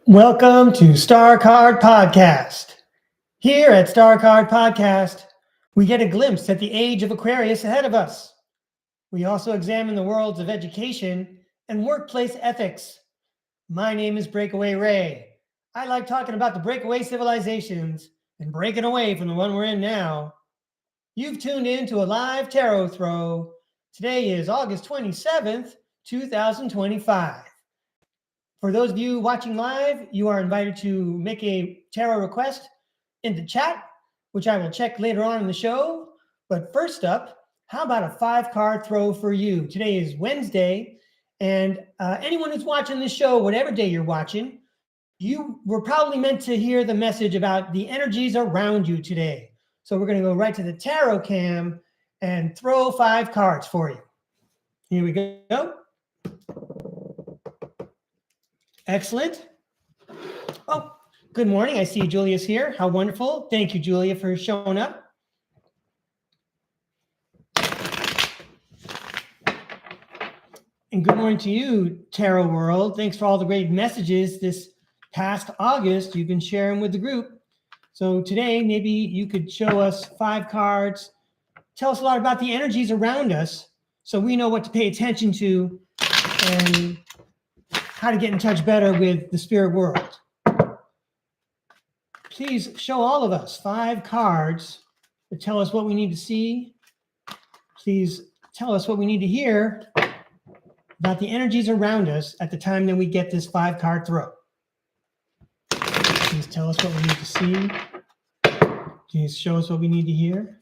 Welcome to STARCARD Podcast. Here at STARCARD Podcast, we get a glimpse at the age of Aquarius ahead of us. We also examine the worlds of education and workplace ethics. My name is Breakaway Ray. I like talking about the breakaway civilizations and breaking away from the one we're in now. You've tuned in to a live tarot throw. Today is August 27th, 2025. For those of you watching live, you are invited to make a tarot request in the chat, which I will check later on in the show. But first up, how about a 5-card throw for you? Today is Wednesday, and anyone who's watching this show, whatever day you're watching, you were probably meant to hear the message about the energies around you today. So we're going to go right to the tarot cam and throw 5 cards for you. Here we go. Excellent. Oh, good morning. I see Julia's here. How wonderful. Thank you, Julia, for showing up. And good morning to you, Tarot World. Thanks for all the great messages this past August you've been sharing with the group. So today, maybe you could show us 5 cards. Tell us a lot about the energies around us so we know what to pay attention to and how to get in touch better with the spirit world. Please show all of us 5 cards that tell us what we need to see. Please tell us what we need to hear about the energies around us at the time that we get this 5-card throw. Please tell us what we need to see. Please show us what we need to hear.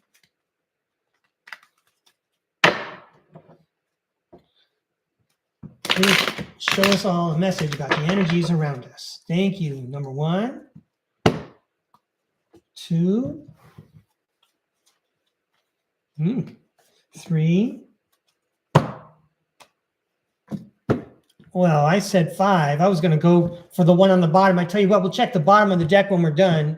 Please show us all a message about the energies around us. Thank you. Number 1, 2, 3. Well, I said 5. I was going to go for the one on the bottom. I tell you what, we'll check the bottom of the deck when we're done.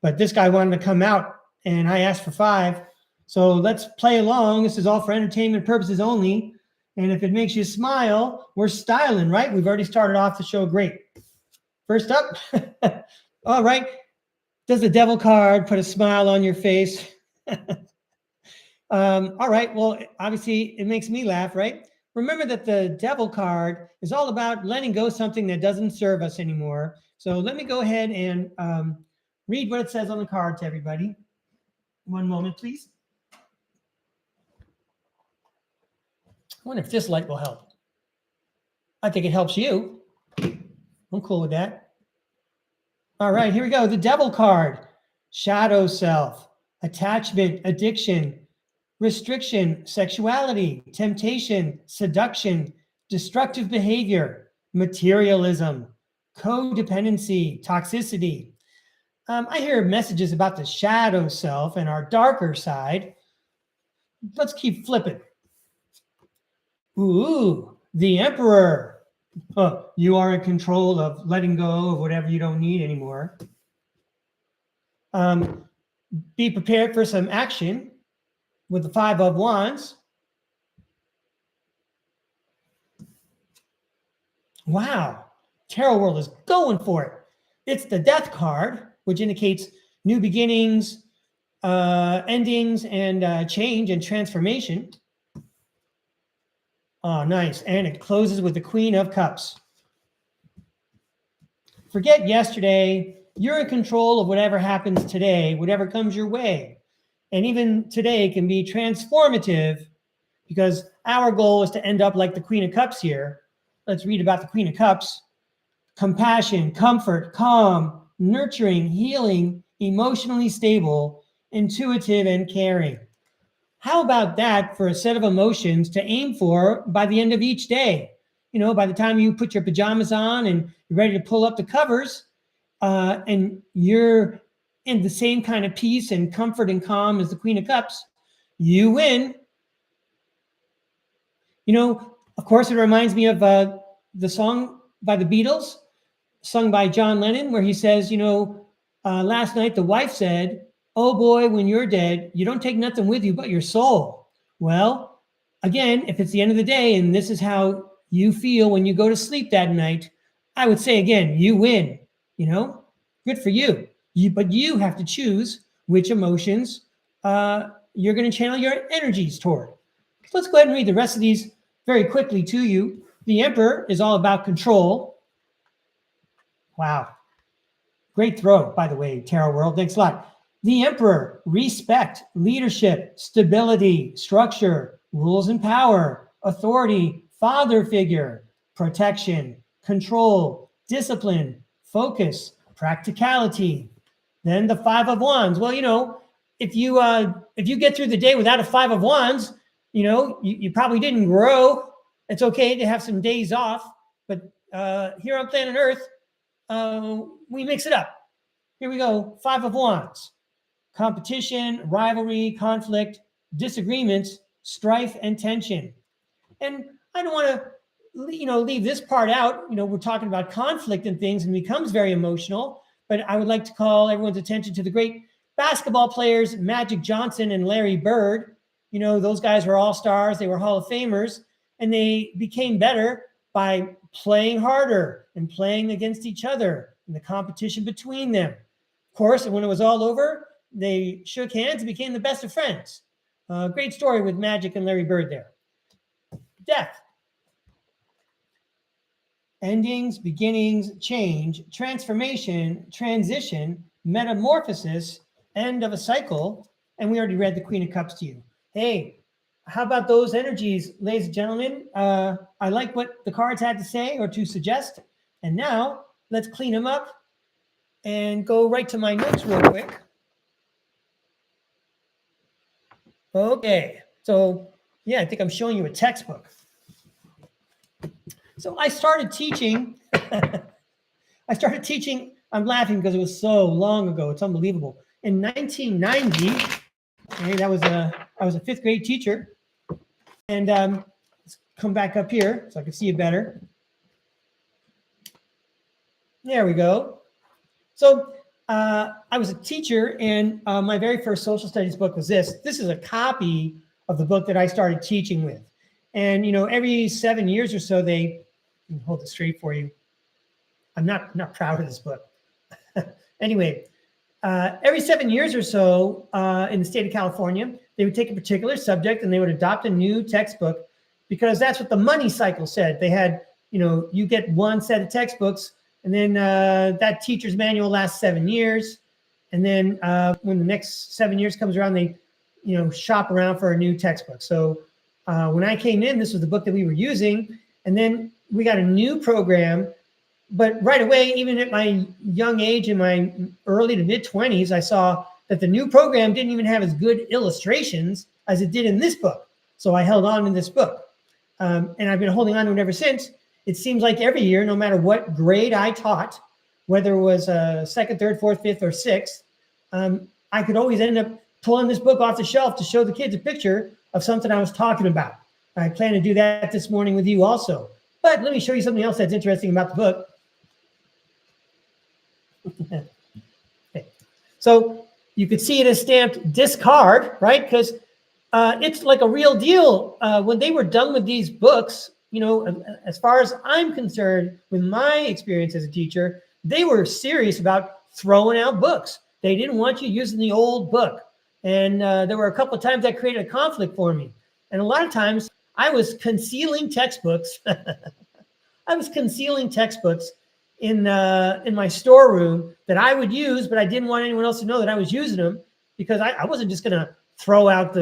But this guy wanted to come out, and I asked for 5. So let's play along. This is all for entertainment purposes only. And if it makes you smile, we're styling, right? We've already started off the show great. First up, all right. Does the devil card put a smile on your face? All right. Well, obviously, it makes me laugh, right? Remember that the devil card is all about letting go something that doesn't serve us anymore. So let me go ahead and read what it says on the card to everybody. One moment, please. I wonder if this light will help. I think it helps you. I'm cool with that. All right, here we go. The devil card. Shadow self, attachment, addiction, restriction, sexuality, temptation, seduction, destructive behavior, materialism, codependency, toxicity. I hear messages about the shadow self and our darker side. Let's keep flipping. Ooh, the Emperor. You are in control of letting go of whatever you don't need anymore. Be prepared for some action with the 5 of Wands. Wow, Tarot World is going for it. It's the Death card, which indicates new beginnings, endings, and change and transformation. Oh, nice. And it closes with the Queen of Cups. Forget yesterday. You're in control of whatever happens today, whatever comes your way. And even today can be transformative because our goal is to end up like the Queen of Cups here. Let's read about the Queen of Cups. Compassion, comfort, calm, nurturing, healing, emotionally stable, intuitive, and caring. How about that for a set of emotions to aim for by the end of each day? You know, by the time you put your pajamas on and you're ready to pull up the covers, and you're in the same kind of peace and comfort and calm as the Queen of Cups, you win. You know, of course, it reminds me of the song by the Beatles, sung by John Lennon, where he says, you know, last night the wife said, "Oh boy, when you're dead, you don't take nothing with you but your soul." Well, again, if it's the end of the day and this is how you feel when you go to sleep that night, I would say again, you win, good for you. But you have to choose which emotions you're going to channel your energies toward. So let's go ahead and read the rest of these very quickly to you. The Emperor is all about control. Wow. Great throw, by the way, Tarot World. Thanks a lot. The Emperor, respect, leadership, stability, structure, rules and power, authority, father figure, protection, control, discipline, focus, practicality. Then the Five of Wands. Well, if you get through the day without a Five of Wands, you probably didn't grow. It's okay to have some days off, but here on planet Earth, we mix it up. Here we go. Five of Wands. Competition, rivalry, conflict, disagreements, strife, and tension. And I don't want to, leave this part out. We're talking about conflict and things, and it becomes very emotional. But I would like to call everyone's attention to the great basketball players, Magic Johnson and Larry Bird. Those guys were all stars. They were Hall of Famers, and they became better by playing harder and playing against each other and the competition between them. Of course, and when it was all over, they shook hands and became the best of friends. Great story with Magic and Larry Bird there. Death. Endings, beginnings, change, transformation, transition, metamorphosis, end of a cycle. And we already read the Queen of Cups to you. Hey, how about those energies, ladies and gentlemen? I like what the cards had to say or to suggest. And now let's clean them up and go right to my notes real quick. Okay, so yeah, I think I'm showing you a textbook. So I started teaching. I'm laughing because it was so long ago. It's unbelievable. In 1990, okay, I was a fifth grade teacher. And let's come back up here so I can see you better. There we go. So I was a teacher, and my very first social studies book was this. This is a copy of the book that I started teaching with. And, every 7 years or so, let me hold it straight for you. I'm not proud of this book. Anyway, every 7 years or so in the state of California, they would take a particular subject and they would adopt a new textbook, because that's what the money cycle said. They had, you get one set of textbooks, and then that teacher's manual lasts 7 years. And then when the next 7 years comes around, they, shop around for a new textbook. So when I came in, this was the book that we were using. And then we got a new program. But right away, even at my young age, in my early to mid 20s, I saw that the new program didn't even have as good illustrations as it did in this book. So I held on to this book. And I've been holding on to it ever since. It seems like every year, no matter what grade I taught, whether it was second, third, fourth, fifth, or sixth, I could always end up pulling this book off the shelf to show the kids a picture of something I was talking about. I plan to do that this morning with you also. But let me show you something else that's interesting about the book. Okay. So you could see it as stamped discard, right? Because it's like a real deal. When they were done with these books, as far as I'm concerned, with my experience as a teacher, they were serious about throwing out books. They didn't want you using the old book. And there were a couple of times that created a conflict for me. And a lot of times I was concealing textbooks. I was concealing textbooks in my storeroom that I would use, but I didn't want anyone else to know that I was using them, because I wasn't just going to throw out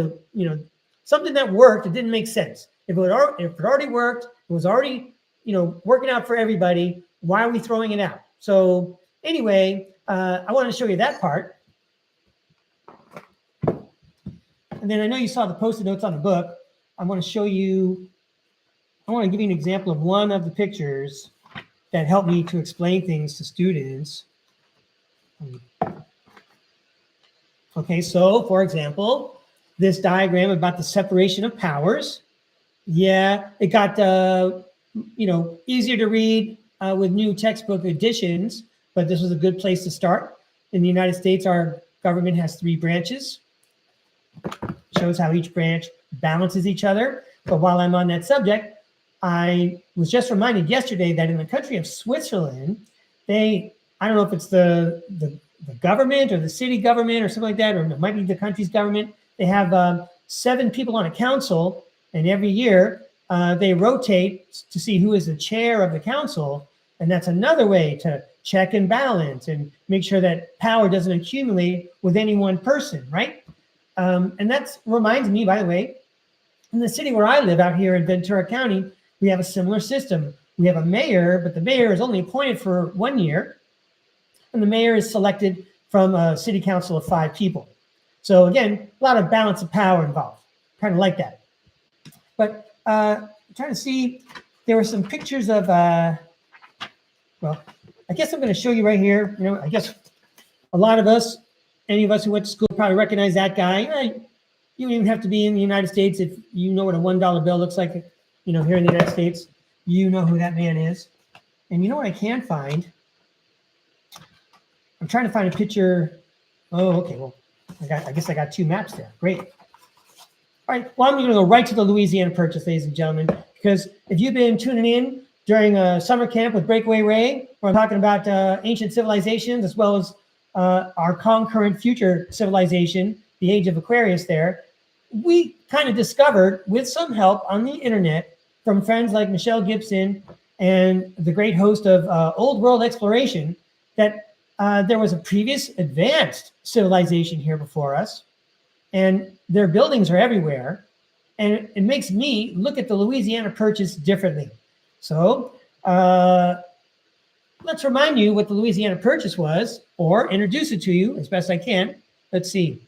something that worked. It didn't make sense. If it already worked, it was already, working out for everybody. Why are we throwing it out? So anyway, I want to show you that part. And then I know you saw the Post-it notes on the book. I want to give you an example of one of the pictures that helped me to explain things to students. Okay, so for example, this diagram about the separation of powers. Yeah, it got, easier to read with new textbook editions, but this was a good place to start. In the United States, our government has 3 branches. Shows how each branch balances each other. But while I'm on that subject, I was just reminded yesterday that in the country of Switzerland, I don't know if it's the government or the city government or something like that, or it might be the country's government. They have 7 people on a council, and every year they rotate to see who is the chair of the council. And that's another way to check and balance and make sure that power doesn't accumulate with any one person, right? And that reminds me, by the way, in the city where I live out here in Ventura County, we have a similar system. We have a mayor, but the mayor is only appointed for 1 year. And the mayor is selected from a city council of 5 people. So again, a lot of balance of power involved. Kind of like that. But I'm trying to see, there were some pictures of, well, I guess I'm going to show you right here. You know, I guess a lot of us, any of us who went to school probably recognize that guy. You don't even have to be in the United States if you know what a $1 bill looks like. You know, here in the United States, you know who that man is. And you know what I can find? I'm trying to find a picture. Oh, okay. Well, I guess I got 2 maps there. Great. All right. Well, I'm going to go right to the Louisiana Purchase, ladies and gentlemen, because if you've been tuning in during a summer camp with Breakaway Ray, where I'm talking about ancient civilizations as well as our concurrent future civilization, the age of Aquarius there, we kind of discovered, with some help on the internet from friends like Michelle Gibson and the great host of Old World Exploration, that there was a previous advanced civilization here before us, and their buildings are everywhere. And it makes me look at the Louisiana Purchase differently. So let's remind you what the Louisiana Purchase was, or introduce it to you as best I can. Let's see.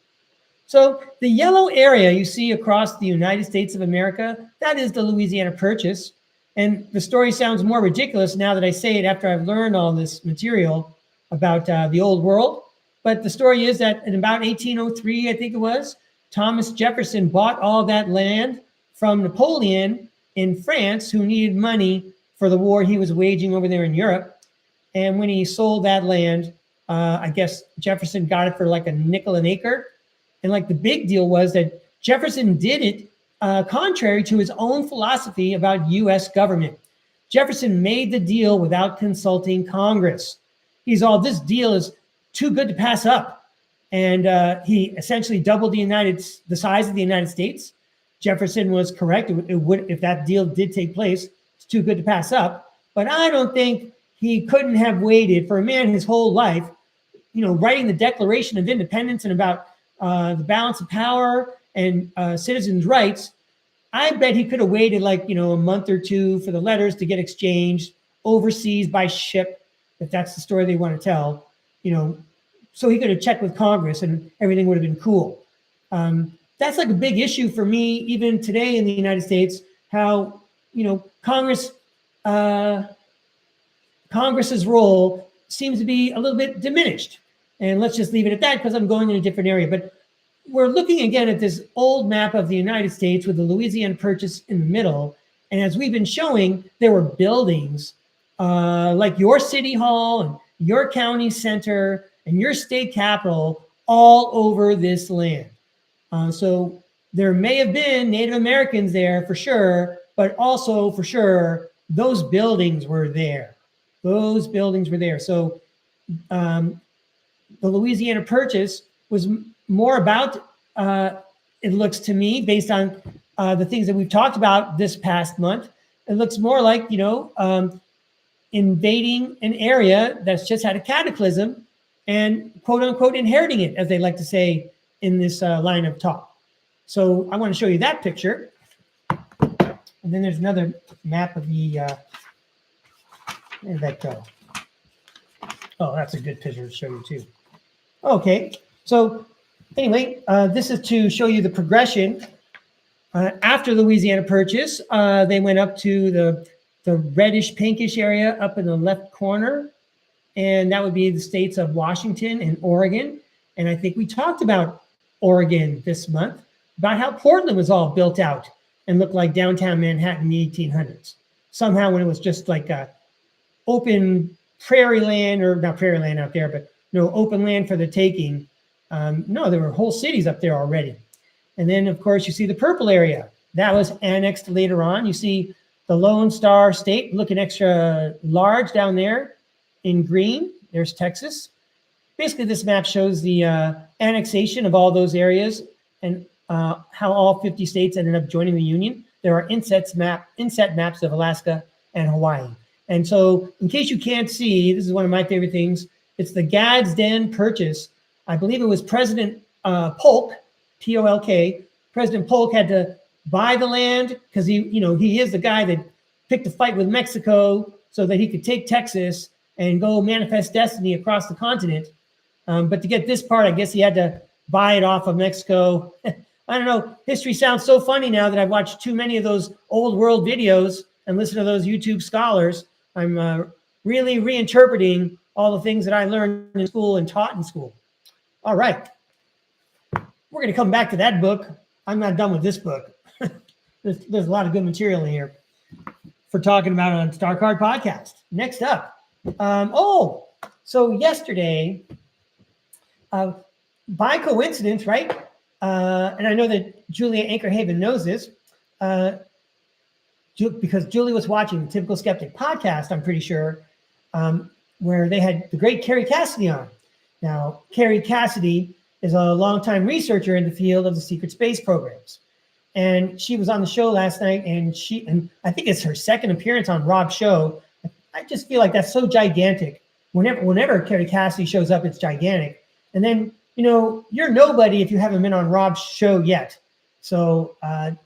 So the yellow area you see across the United States of America, that is the Louisiana Purchase. And the story sounds more ridiculous now that I say it after I've learned all this material about the old world. But the story is that in about 1803, I think it was, Thomas Jefferson bought all that land from Napoleon in France, who needed money for the war he was waging over there in Europe. And when he sold that land, I guess Jefferson got it for like a nickel an acre. And like the big deal was that Jefferson did it contrary to his own philosophy about U.S. government. Jefferson made the deal without consulting Congress. He's all, this deal is too good to pass up. And he essentially doubled the size of the United States. Jefferson was correct. It would, if that deal did take place, it's too good to pass up. But I don't think he couldn't have waited for a man his whole life, you know, writing the Declaration of Independence and about the balance of power and citizens' rights. I bet he could have waited like, you know, a month or 2 for the letters to get exchanged overseas by ship, if that's the story they want to tell, you know, so he could have checked with Congress and everything would have been cool. That's like a big issue for me, even today in the United States, how, you know, Congress's role seems to be a little bit diminished. And let's just leave it at that because I'm going in a different area. But we're looking again at this old map of the United States with the Louisiana Purchase in the middle. And as we've been showing, there were buildings like your city hall and your county center and your state capitol all over this land. So there may have been Native Americans there for sure, but also for sure, those buildings were there. Those buildings were there. So the Louisiana Purchase was more about, it looks to me, based on the things that we've talked about this past month, it looks more like, you know, invading an area that's just had a cataclysm and quote unquote inheriting it, as they like to say in this line of talk. So I want to show you that picture. And then there's another map of the, where did that go? Oh, that's a good picture to show you too. Okay, so anyway, this is to show you the progression. After the Louisiana Purchase, they went up to the reddish pinkish area up in the left corner, and that would be the states of Washington and Oregon. And I think we talked about Oregon this month, about how Portland was all built out and looked like downtown Manhattan in the 1800s. Somehow when it was just like a open prairie land, or not prairie land out there, but no open land for the taking. No, there were whole cities up there already. And then of course you see the purple area that was annexed later on. You see the Lone Star State, looking extra large down there in green. There's Texas. Basically, this map shows the annexation of all those areas and how all 50 states ended up joining the Union. There are inset maps of Alaska and Hawaii. And so, in case you can't see, this is one of my favorite things. It's the Gadsden Den purchase. I believe it was President Polk, P-O-L-K. President Polk had to buy the land because he is the guy that picked a fight with Mexico so that he could take Texas and go manifest destiny across the continent. But to get this part, I guess he had to buy it off of Mexico. I don't know. History sounds so funny now that I've watched too many of those old world videos and listened to those YouTube scholars. I'm really reinterpreting all the things that I learned in school and taught in school. All right. We're going to come back to that book. I'm not done with this book. There's a lot of good material in here for talking about on STARCARD podcast. Next up. So yesterday, by coincidence, right? And I know that Julia Anchorhaven knows this because Julie was watching the Typical Skeptic podcast, I'm pretty sure, where they had the great Kerry Cassidy on. Now, Kerry Cassidy is a longtime researcher in the field of the secret space programs. And she was on the show last night, and I think it's her second appearance on Rob's show. I just feel like that's so gigantic. Whenever Kerry Cassidy shows up, it's gigantic. And then, you're nobody if you haven't been on Rob's show yet. So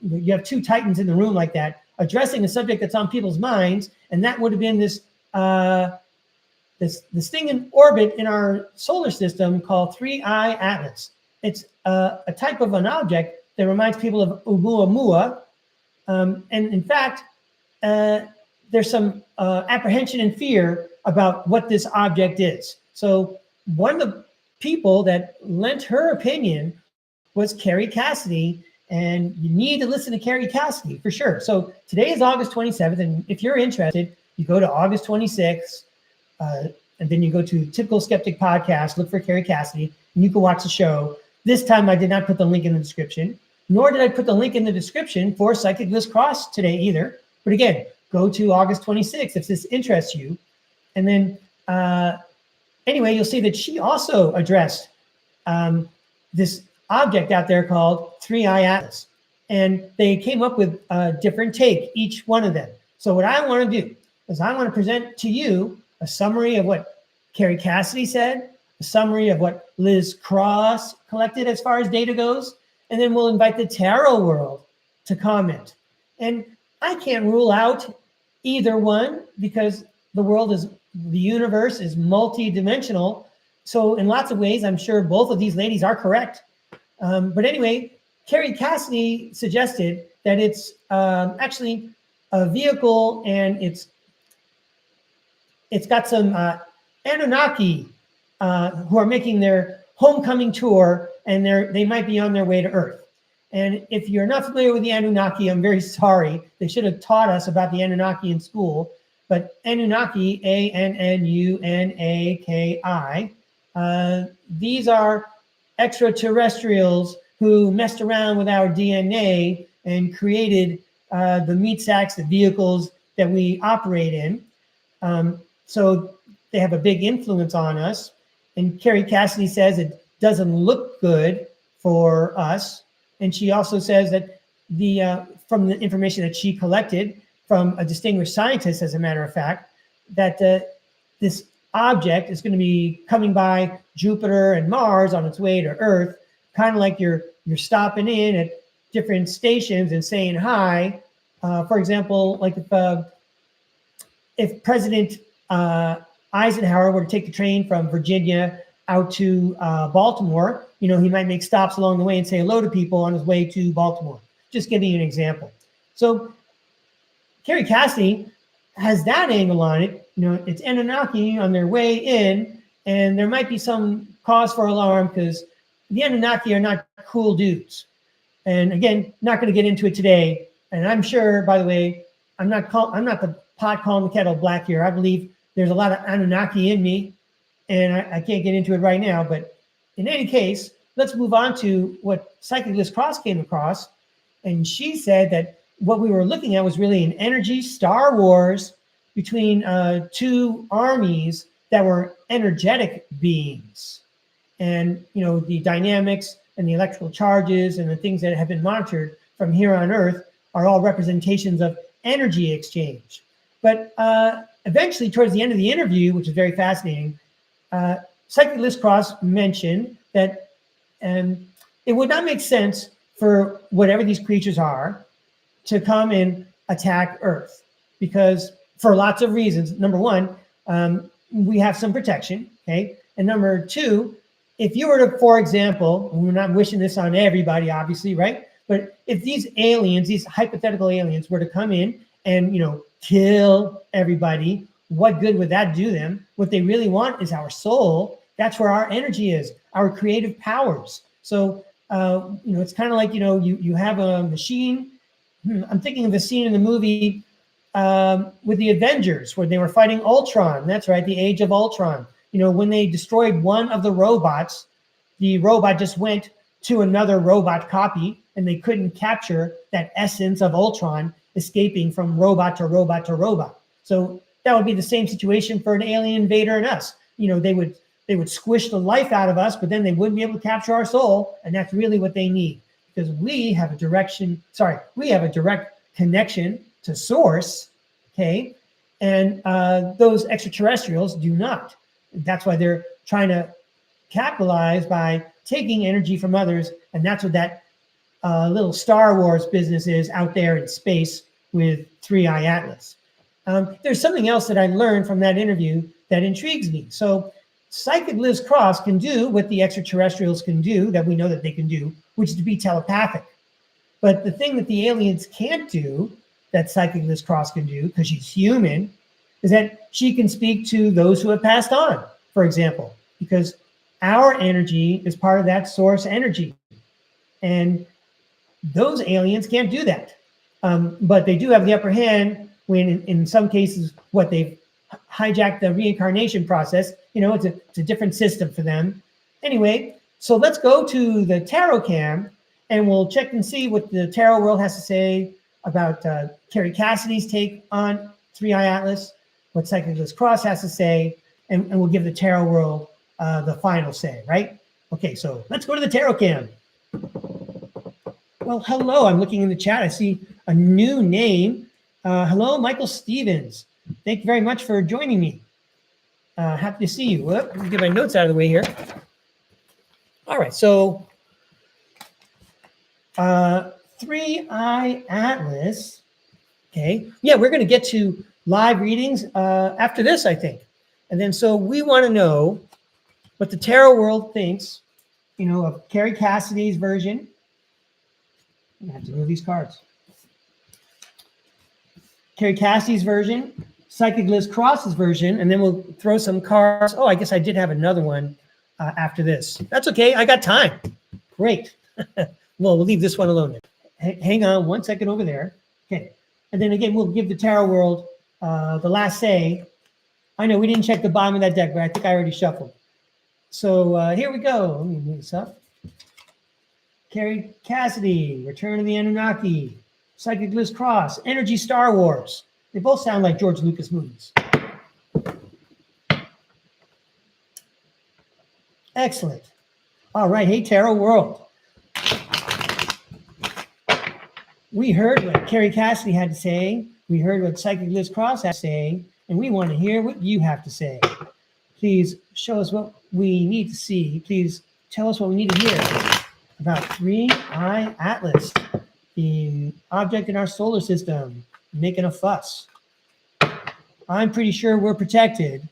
you have two titans in the room like that, addressing a subject that's on people's minds, and that would have been this thing in orbit in our solar system called 3I Atlas. It's a type of an object that reminds people of Oumuamua. And in fact, there's some apprehension and fear about what this object is. So one of the people that lent her opinion was Kerry Cassidy, and you need to listen to Kerry Cassidy for sure. So today is August 27th, and if you're interested, you go to August 26th, and then you go to Typical Skeptic podcast, look for Kerry Cassidy, and you can watch the show. This time I did not put the link in the description, nor did I put the link in the description for Psychic Bliss Cross today either. But again, go to August 26th if this interests you. And then anyway, you'll see that she also addressed this object out there called 3I Atlas. And they came up with a different take, each one of them. So what I want to do is I want to present to you a summary of what Kerry Cassidy said, a summary of what Liz Cross collected as far as data goes, and then we'll invite the tarot world to comment. And I can't rule out either one because the universe is multi-dimensional. So in lots of ways, I'm sure both of these ladies are correct. But anyway, Kerry Cassidy suggested that it's actually a vehicle, and it's got some Anunnaki who are making their homecoming tour, and they might be on their way to Earth. And if you're not familiar with the Anunnaki, I'm very sorry. They should have taught us about the Anunnaki in school. But Anunnaki, A-N-N-U-N-A-K-I, these are extraterrestrials who messed around with our DNA and created the meat sacks, the vehicles that we operate in. So they have a big influence on us. And Kerry Cassidy says it doesn't look good for us. And she also says that from the information that she collected from a distinguished scientist, as a matter of fact, that this object is going to be coming by Jupiter and Mars on its way to Earth, kind of like you're stopping in at different stations and saying hi. For example, like if President Eisenhower were to take the train from Virginia out to Baltimore, he might make stops along the way and say hello to people on his way to Baltimore. Just giving you an example. So Kerry Cassidy has that angle on it. It's Anunnaki on their way in, and there might be some cause for alarm because the Anunnaki are not cool dudes. And again, not going to get into it today. And I'm sure, by the way, I'm not the pot calling the kettle black here. I believe there's a lot of Anunnaki in me, and I can't get into it right now. But in any case, let's move on to what Psychic Bliss Cross came across. And she said that what we were looking at was really an energy Star Wars between two armies that were energetic beings. And, the dynamics and the electrical charges and the things that have been monitored from here on Earth are all representations of energy exchange. But eventually, towards the end of the interview, which is very fascinating, Psychic Liz Cross mentioned that it would not make sense for whatever these creatures are to come and attack Earth, because for lots of reasons. Number one, we have some protection, okay? And number two, if you were to, for example, and we're not wishing this on everybody, obviously, right? But if these aliens, these hypothetical aliens, were to come in and, kill everybody, what good would that do them? What they really want is our soul. That's where our energy is, our creative powers. So, it's kind of like, you have a machine. I'm thinking of the scene in the movie with the Avengers where they were fighting Ultron. That's right, the Age of Ultron. When they destroyed one of the robots, the robot just went to another robot copy, and they couldn't capture that essence of Ultron escaping from robot to robot to robot. So that would be the same situation for an alien invader and us. They would squish the life out of us, but then they wouldn't be able to capture our soul, and that's really what they need, because we have a direct connection to source, okay? And those extraterrestrials do not. That's why they're trying to capitalize by taking energy from others, and that's what that little Star Wars business is out there in space with 3i Atlas. There's something else that I learned from that interview that intrigues me. So Psychic Liz Cross can do what the extraterrestrials can do, that we know that they can do, which is to be telepathic. But the thing that the aliens can't do, that Psychic Liz Cross can do, because she's human, is that she can speak to those who have passed on, for example, because our energy is part of that source energy. And those aliens can't do that. But they do have the upper hand when, in some cases, they've hijacked the reincarnation process. It's a different system for them. Anyway, so let's go to the tarot cam, and we'll check and see what the tarot world has to say about Kerry Cassidy's take on 3i Atlas, what Psychic Liz Cross has to say, and we'll give the tarot world the final say, right? Okay, so let's go to the tarot cam. Well, hello, I'm looking in the chat. I see a new name. Hello, Michael Stevens. Thank you very much for joining me. Happy to see you. Let me get my notes out of the way here. All right, so 3i Atlas. Okay, yeah, we're going to get to live readings after this, I think. And then so we want to know what the tarot world thinks, of Kerry Cassidy's version. I have to move these cards. Kerry Cassidy's version, Psychic Liz Cross's version, and then we'll throw some cards. Oh, I guess I did have another one after this. That's okay. I got time. Great. Well, we'll leave this one alone then. Hang on 1 second over there. Okay. And then again, we'll give the tarot world the last say. I know we didn't check the bottom of that deck, but I think I already shuffled. So here we go. Let me move this up. Kerry Cassidy, Return of the Anunnaki, Psychic Liz Cross, Energy Star Wars. They both sound like George Lucas movies. Excellent. All right. Hey, Tarot World. We heard what Kerry Cassidy had to say. We heard what Psychic Liz Cross had to say, and we want to hear what you have to say. Please show us what we need to see. Please tell us what we need to hear about 3i Atlas, the object in our solar system, making a fuss. I'm pretty sure we're protected.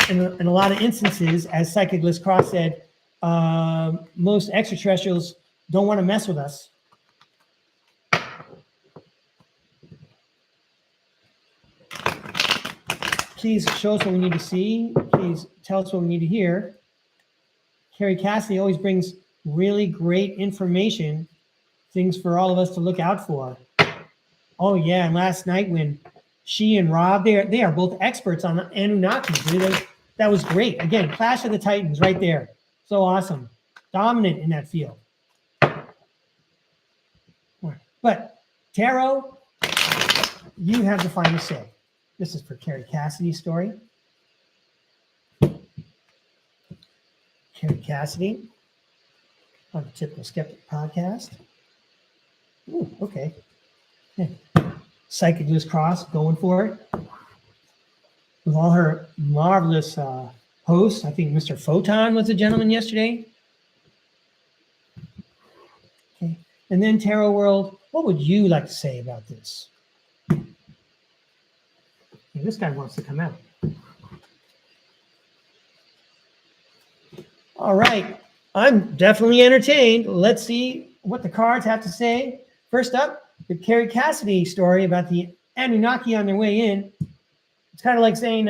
In a lot of instances, as Psychic Liz Cross said, most extraterrestrials don't want to mess with us. Please show us what we need to see. Please tell us what we need to hear. Kerry Cassidy always brings really great information, things for all of us to look out for. Oh yeah, and last night when she and Rob, they are both experts on Anunnaki. That was great. Again, Clash of the Titans right there. So awesome. Dominant in that field. But tarot, you have the final say. This is for Kerry Cassidy's story. Kerry Cassidy on the Typical Skeptic podcast. Ooh, okay. Psychic Liz Cross going for it with all her marvelous hosts. I think Mr. Photon was a gentleman yesterday. Okay. And then Tarot World, what would you like to say about this? Okay, this guy wants to come out. All right. I'm definitely entertained. Let's see what the cards have to say. First up, the Kerry Cassidy story about the Anunnaki on their way in. It's kind of like saying,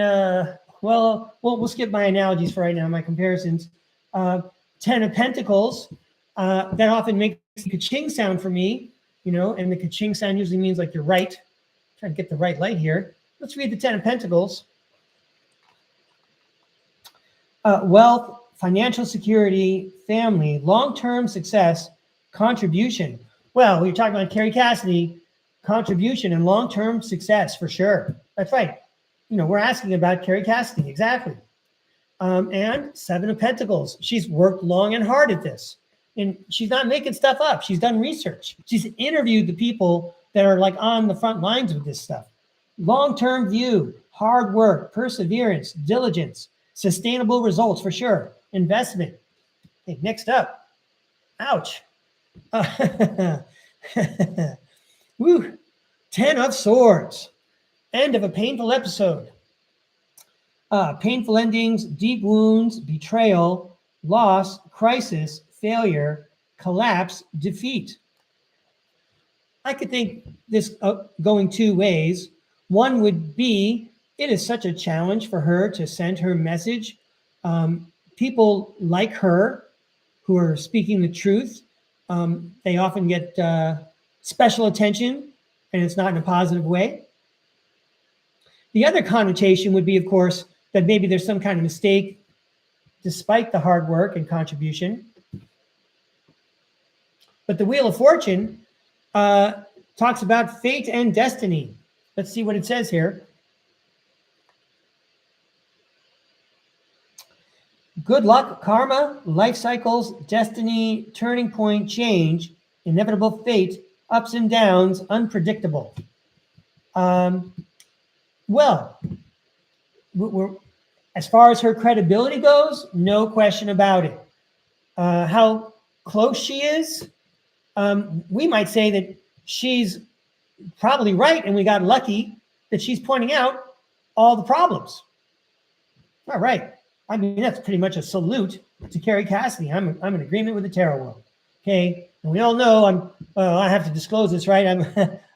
well, we'll skip my analogies for right now, my comparisons. 10 of Pentacles, that often makes the ka-ching sound for me, you know, and the ka-ching sound usually means like you're right. Trying to get the right light here. Let's read the 10 of Pentacles. Wealth, financial security, family, long-term success, contribution. Well, we were talking about Kerry Cassidy, contribution and long-term success for sure. That's right. You know, we're asking about Kerry Cassidy, exactly. And 7 of Pentacles. She's worked long and hard at this. And she's not making stuff up. She's done research. She's interviewed the people that are like on the front lines with this stuff. Long-term view, hard work, perseverance, diligence, sustainable results for sure. Investment. Okay, next up. Ouch. Woo. 10 of Swords. End of a painful episode. Painful endings, deep wounds, betrayal, loss, crisis, failure, collapse, defeat. I could think this going two ways. One would be, it is such a challenge for her to send her message. People like her who are speaking the truth, they often get special attention, and it's not in a positive way. The other connotation would be, of course, that maybe there's some kind of mistake despite the hard work and contribution. But the Wheel of Fortune talks about fate and destiny. Let's see what it says here. Good luck, karma, life cycles, destiny, turning point, change, inevitable fate, ups and downs, unpredictable. Well, as far as her credibility goes, no question about it. How close she is, we might say that she's probably right, and we got lucky that she's pointing out all the problems. All right. I mean, that's pretty much a salute to Kerry Cassidy. I'm in agreement with the Tarot World. Okay, and we all know I have to disclose this, right?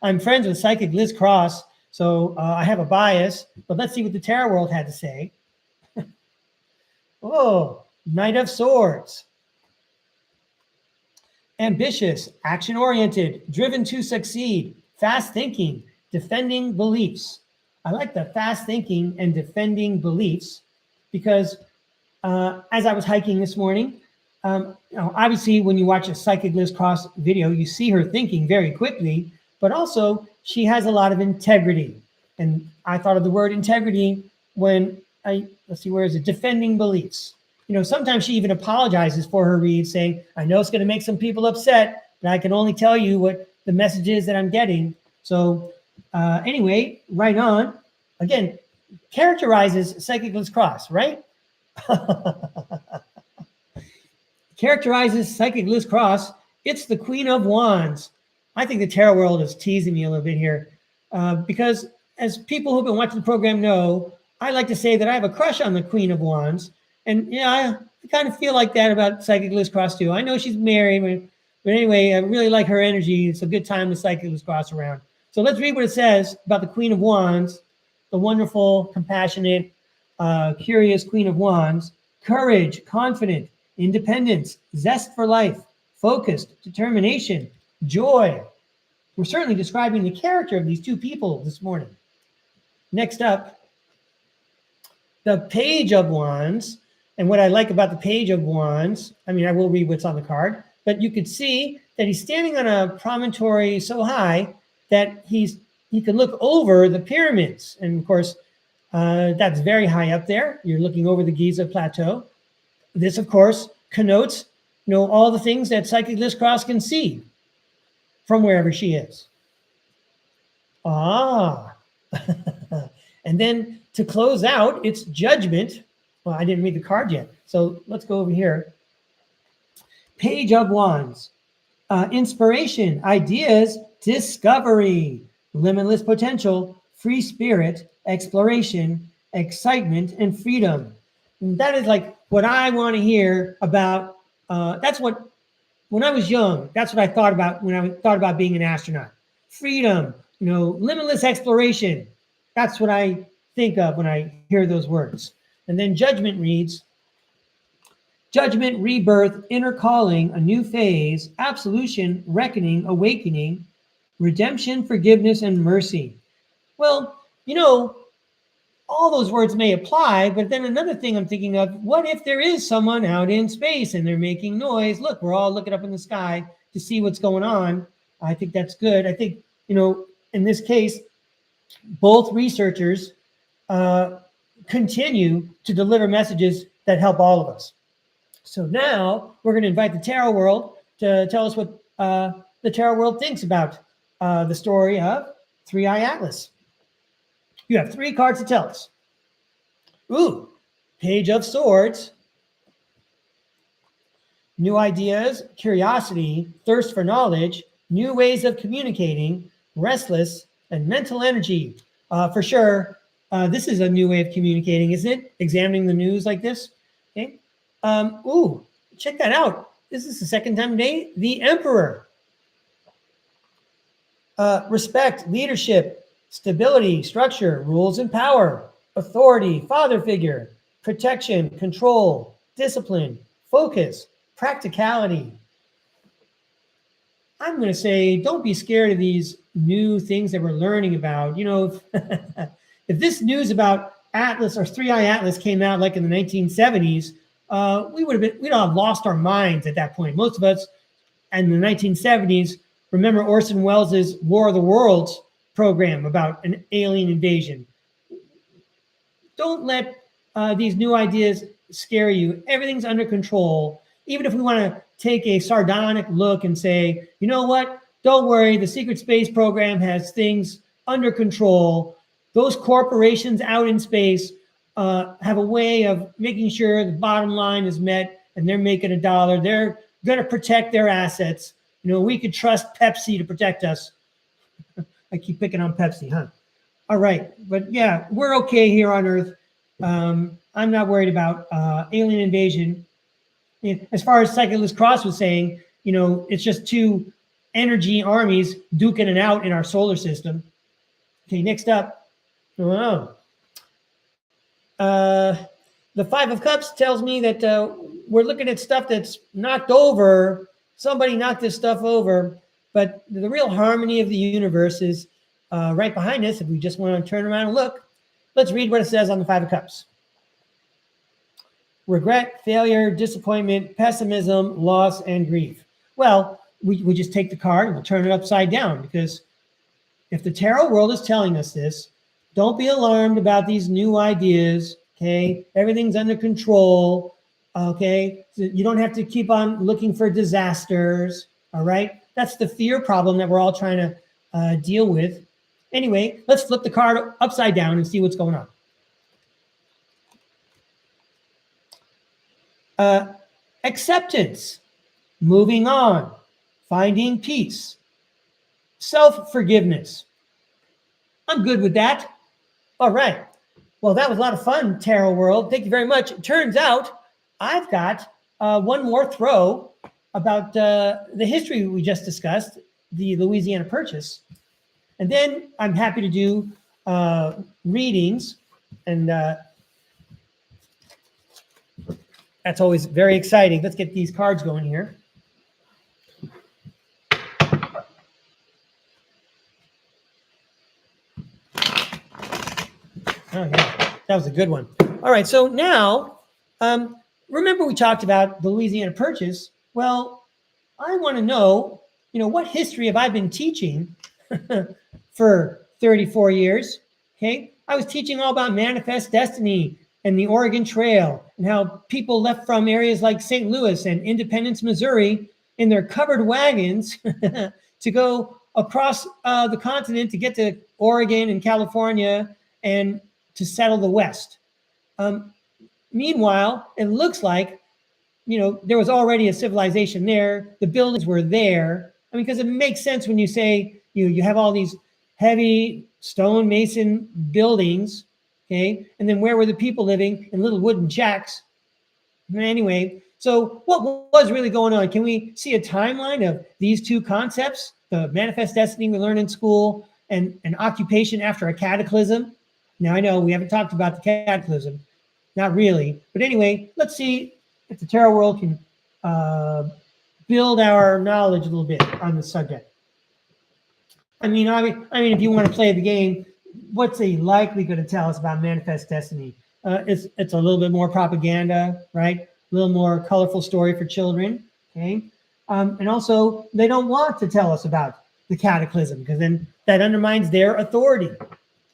I'm friends with Psychic Liz Cross, so I have a bias. But let's see what the Tarot World had to say. Oh, Knight of Swords. Ambitious, action-oriented, driven to succeed, fast thinking, defending beliefs. I like the fast thinking and defending beliefs because as I was hiking this morning, obviously when you watch a Psychic Liz Cross video, you see her thinking very quickly, but also she has a lot of integrity. And I thought of the word integrity when let's see, where is it? Defending beliefs. You know, sometimes she even apologizes for her reads, saying, I know it's going to make some people upset, but I can only tell you what the message is that I'm getting. So anyway, right on. Again, characterizes Psychic Liz Cross, right? Characterizes Psychic Liz Cross. It's the Queen of Wands. I think the Tarot World is teasing me a little bit here because as people who've been watching the program know, I like to say that I have a crush on the Queen of Wands. And yeah, I kind of feel like that about Psychic Liz Cross too. I know she's married, but anyway, I really like her energy. It's a good time with Psychic Liz Cross around. So let's read what it says about the Queen of Wands, the wonderful, compassionate, curious Queen of Wands. Courage, confident, independence, zest for life, focused, determination, joy. We're certainly describing the character of these two people this morning. Next up, the Page of Wands. And what I like about the Page of Wands, I mean, I will read what's on the card. but you could see that he's standing on a promontory so high that he can look over the pyramids. And of course, that's very high up there. You're looking over the Giza Plateau. This, of course, connotes, all the things that Psychic Liz Cross can see from wherever she is. Ah. And then to close out, it's Judgment. Well, I didn't read the card yet, so let's go over here. Page of Wands. Inspiration, ideas, discovery, limitless potential, free spirit, exploration, excitement, and freedom. And that is like what I want to hear about. That's what, when I was young, that's what I thought about when I thought about being an astronaut. Freedom, limitless exploration. That's what I think of when I hear those words. And then Judgment reads, Judgment, rebirth, inner calling, a new phase, absolution, reckoning, awakening, redemption, forgiveness, and mercy. Well, all those words may apply, but then another thing I'm thinking of, what if there is someone out in space and they're making noise? Look, we're all looking up in the sky to see what's going on. I think that's good. I think, in this case, both researchers continue to deliver messages that help all of us. So now we're going to invite the tarot world to tell us what the tarot world thinks about the story of Three-Eye Atlas. You have 3 cards to tell us. Ooh, Page of Swords. New ideas, curiosity, thirst for knowledge, new ways of communicating, restless, and mental energy. For sure, this is a new way of communicating, isn't it? Examining the news like this. Okay. Ooh, check that out. This is the second time today. The Emperor. Respect, leadership, stability, structure, rules and power, authority, father figure, protection, control, discipline, focus, practicality. I'm going to say, don't be scared of these new things that we're learning about. If this news about Atlas or Three-Eye Atlas came out like in the 1970s, we'd all have lost our minds at that point. Most of us in the 1970s remember Orson Welles' War of the Worlds program about an alien invasion. Don't let these new ideas scare you. Everything's under control. Even if we want to take a sardonic look and say, you know what? Don't worry. The secret space program has things under control. Those corporations out in space have a way of making sure the bottom line is met and they're making $1. They're going to protect their assets. We could trust Pepsi to protect us. I keep picking on Pepsi, huh? All right. But yeah, we're okay here on Earth. I'm not worried about alien invasion. As far as Psychic Liz Cross was saying, it's just 2 energy armies duking it out in our solar system. Okay, next up. The 5 of Cups tells me that we're looking at stuff that's knocked over. Somebody knocked this stuff over. But the real harmony of the universe is right behind us. If we just want to turn around and look, let's read what it says on the 5 of Cups. Regret, failure, disappointment, pessimism, loss, and grief. Well, we just take the card and we'll turn it upside down, because if the tarot world is telling us this, don't be alarmed about these new ideas, okay? Everything's under control, okay? So you don't have to keep on looking for disasters, all right? That's the fear problem that we're all trying to deal with. Anyway, let's flip the card upside down and see what's going on. Acceptance, moving on, finding peace, self-forgiveness. I'm good with that. All right. Well, that was a lot of fun, Tarot World. Thank you very much. It turns out I've got one more throw about the history we just discussed, the Louisiana Purchase. And then I'm happy to do readings, and that's always very exciting. Let's get these cards going here. Oh, yeah, that was a good one. All right, so now, remember we talked about the Louisiana Purchase. Well, I want to know, what history have I been teaching for 34 years? Okay. I was teaching all about manifest destiny and the Oregon Trail and how people left from areas like St. Louis and Independence, Missouri in their covered wagons to go across the continent to get to Oregon and California and to settle the West. Meanwhile, it looks like, there was already a civilization there. The buildings were there. I mean, because it makes sense when you say you have all these heavy stone mason buildings, okay? And then where were the people living? In little wooden shacks. Anyway, so what was really going on? Can we see a timeline of these two concepts, the manifest destiny we learn in school and an occupation after a cataclysm? Now, I know we haven't talked about the cataclysm. Not really. But anyway, let's see if the tarot world can build our knowledge a little bit on the subject. I mean, if you want to play the game, what's he likely going to tell us about manifest destiny? It's a little bit more propaganda, right? A little more colorful story for children, okay? And also, they don't want to tell us about the cataclysm because then that undermines their authority.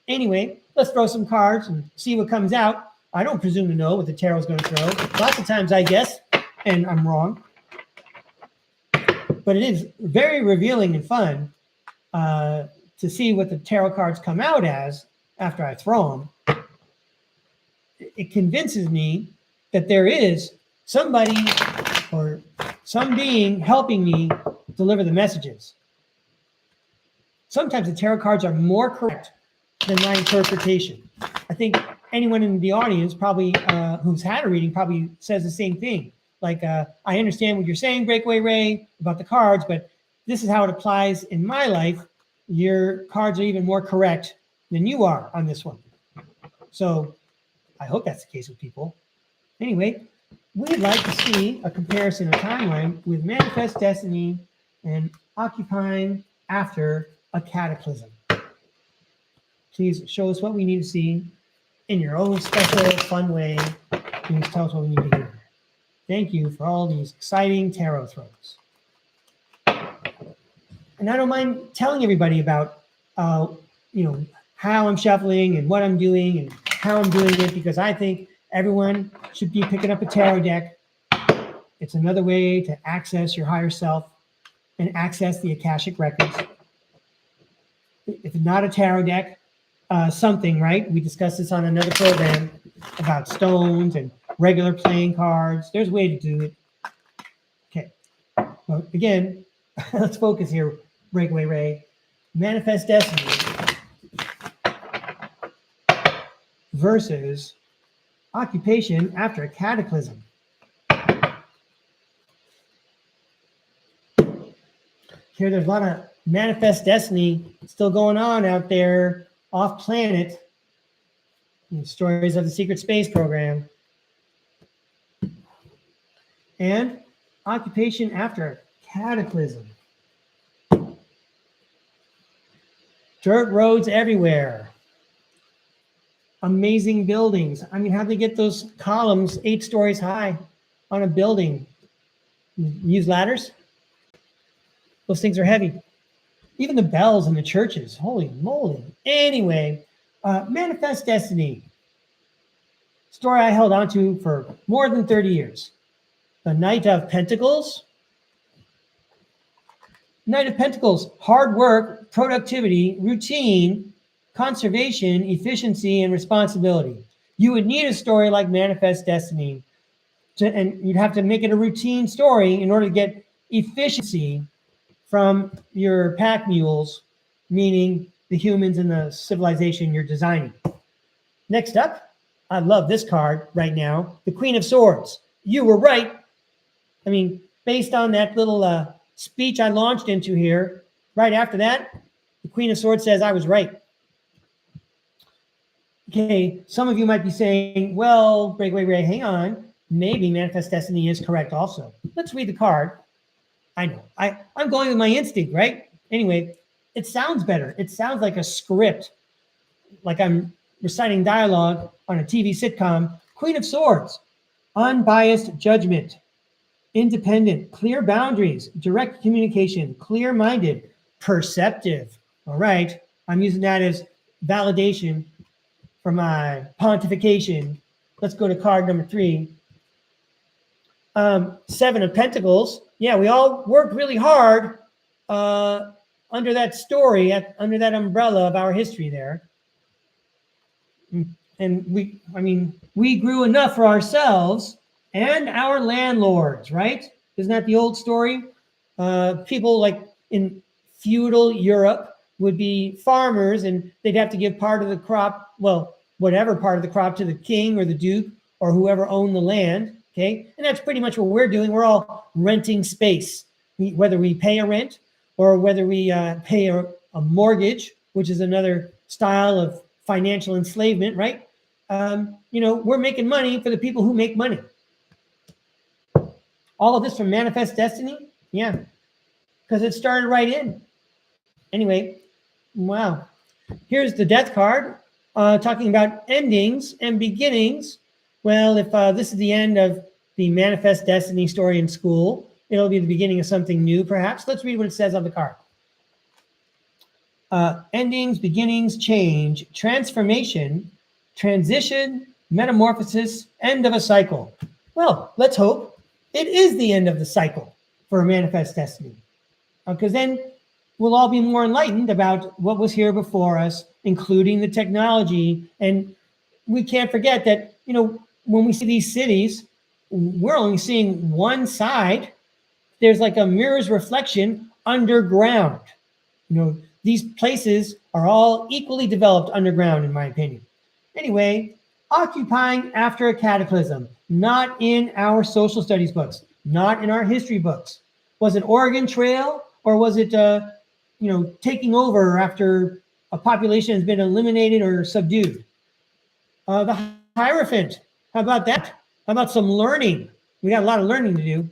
Anyway, let's throw some cards and see what comes out. I don't presume to know what the tarot is going to throw. Lots of times I guess, and I'm wrong. But it is very revealing and fun to see what the tarot cards come out as after I throw them. It convinces me that there is somebody or some being helping me deliver the messages. Sometimes the tarot cards are more correct than my interpretation. I think anyone in the audience probably who's had a reading probably says the same thing. Like, I understand what you're saying, Breakaway Ray, about the cards, but this is how it applies in my life. Your cards are even more correct than you are on this one. So I hope that's the case with people. Anyway, we'd like to see a comparison of timeline with manifest destiny and occupying after a cataclysm. Please show us what we need to see in your own special, fun way. Please tell us what we need to hear. Thank you for all these exciting tarot throws. And I don't mind telling everybody about, how I'm shuffling and what I'm doing and how I'm doing it, because I think everyone should be picking up a tarot deck. It's another way to access your higher self and access the Akashic records. If it's not a tarot deck, something, right? We discussed this on another program about stones and regular playing cards. There's a way to do it. Okay. Well, again, let's focus here, Breakaway Ray. Manifest destiny versus occupation after a cataclysm. Here, there's a lot of manifest destiny still going on out there off planet. Stories of the secret space program. And occupation after cataclysm. Dirt roads everywhere. Amazing buildings. I mean, how'd they get those columns 8 stories high on a building? Use ladders? Those things are heavy. Even the bells in the churches. Holy moly. Anyway, manifest destiny. Story I held on to for more than 30 years. The Knight of Pentacles. Knight of Pentacles, hard work, productivity, routine, conservation, efficiency, and responsibility. You would need a story like Manifest Destiny, and you'd have to make it a routine story in order to get efficiency from your pack mules, meaning the humans in the civilization you're designing. Next up, I love this card right now, the Queen of Swords. You were right. I mean, based on that little speech I launched into here, right after that, the Queen of Swords says I was right. Okay, some of you might be saying, well, Breakaway Ray, hang on. Maybe Manifest Destiny is correct also. Let's read the card. I know. I'm going with my instinct, right? Anyway, it sounds better. It sounds like a script, like I'm reciting dialogue on a TV sitcom. Queen of Swords, unbiased judgment, independent, clear boundaries, direct communication, clear-minded, perceptive. All right, I'm using that as validation for my pontification. Let's go to card number 3. 7 of Pentacles. Yeah, we all worked really hard under that story, under that umbrella of our history there. And we grew enough for ourselves and our landlords, right? Isn't that the old story? People like in feudal Europe would be farmers, and they'd have to give part of the crop, well, whatever part of the crop, to the king or the duke or whoever owned the land. Okay, and that's pretty much what we're doing. We're all renting space, whether we pay a rent or whether we pay a mortgage, which is another style of financial enslavement, right? We're making money for the people who make money. All of this from Manifest Destiny? Yeah, because it started right in. Anyway, wow. Here's the Death card, talking about endings and beginnings. Well, if this is the end of the Manifest Destiny story in school, it'll be the beginning of something new, perhaps. Let's read what it says on the card. Endings, beginnings, change, transformation, transition, metamorphosis, end of a cycle. Well, let's hope it is the end of the cycle for Manifest Destiny, because then we'll all be more enlightened about what was here before us, including the technology. And we can't forget that, when we see these cities, we're only seeing one side. There's like a mirror's reflection underground. These places are all equally developed underground, in my opinion. Anyway, occupying after a cataclysm, not in our social studies books, not in our history books. Was it Oregon Trail, or was it, taking over after a population has been eliminated or subdued? The Hierophant, how about that? How about some learning? We got a lot of learning to do.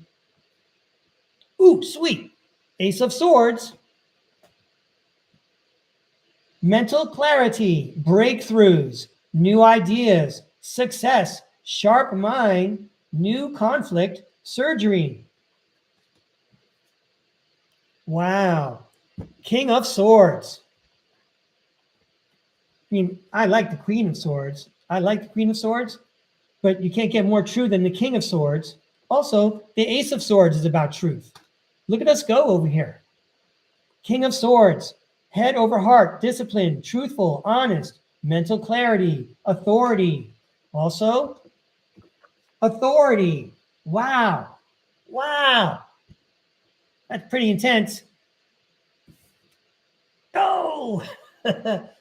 Ooh, sweet. Ace of Swords. Mental clarity, breakthroughs, new ideas, success, sharp mind, new conflict, surgery. Wow. King of Swords. I like the Queen of Swords. But you can't get more true than the King of Swords. Also, the Ace of Swords is about truth. Look at us go over here. King of Swords, head over heart, disciplined, truthful, honest, mental clarity, authority. Also, authority. Wow. That's pretty intense. Oh,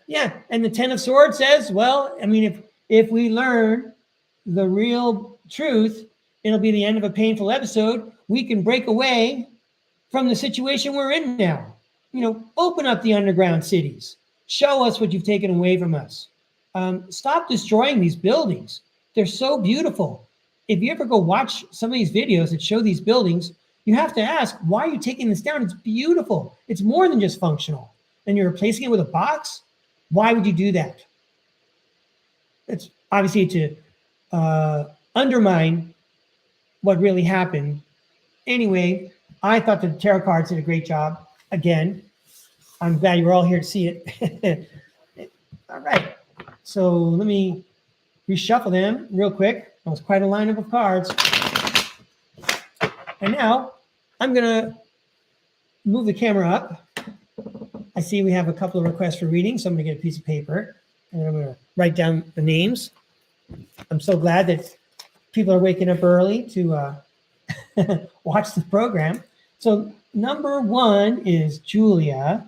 yeah. And the 10 of Swords says, well, if we learn the real truth, it'll be the end of a painful episode. We can break away from the situation we're in now. Open up the underground cities. Show us what you've taken away from us. Stop destroying these buildings. They're so beautiful. If you ever go watch some of these videos that show these buildings, you have to ask, why are you taking this down? It's beautiful. It's more than just functional. And you're replacing it with a box? Why would you do that? It's obviously to undermine what really happened. Anyway, I thought the tarot cards did a great job. Again, I'm glad you were all here to see it. All right. So let me reshuffle them real quick. That was quite a lineup of cards. And now I'm going to move the camera up. I see we have a couple of requests for reading, so I'm going to get a piece of paper and I'm going to write down the names. I'm so glad that people are waking up early to watch the program. So number 1 is Julia.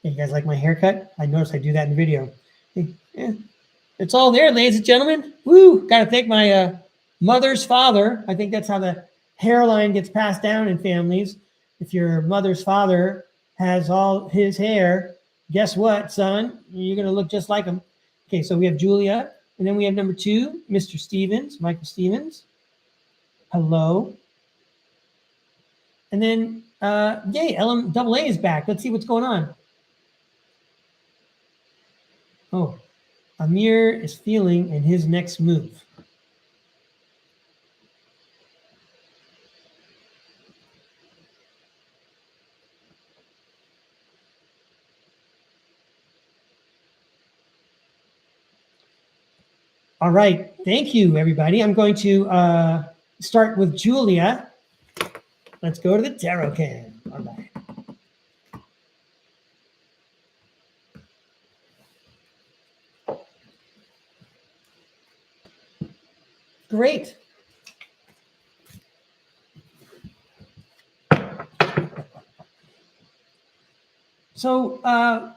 Hey, you guys like my haircut? I noticed I do that in the video. Yeah. It's all there, ladies and gentlemen. Woo! Got to thank my mother's father. I think that's how the hairline gets passed down in families. If your mother's father has all his hair, guess what, son? You're going to look just like him. Okay, so we have Julia. And then we have number 2, Mr. Stevens, Michael Stevens. Hello. And then, yay, LMAA is back. Let's see what's going on. Oh, Amir is feeling in his next move. All right. Thank you, everybody. I'm going to start with Julia. Let's go to the tarot can. All right. Great. So I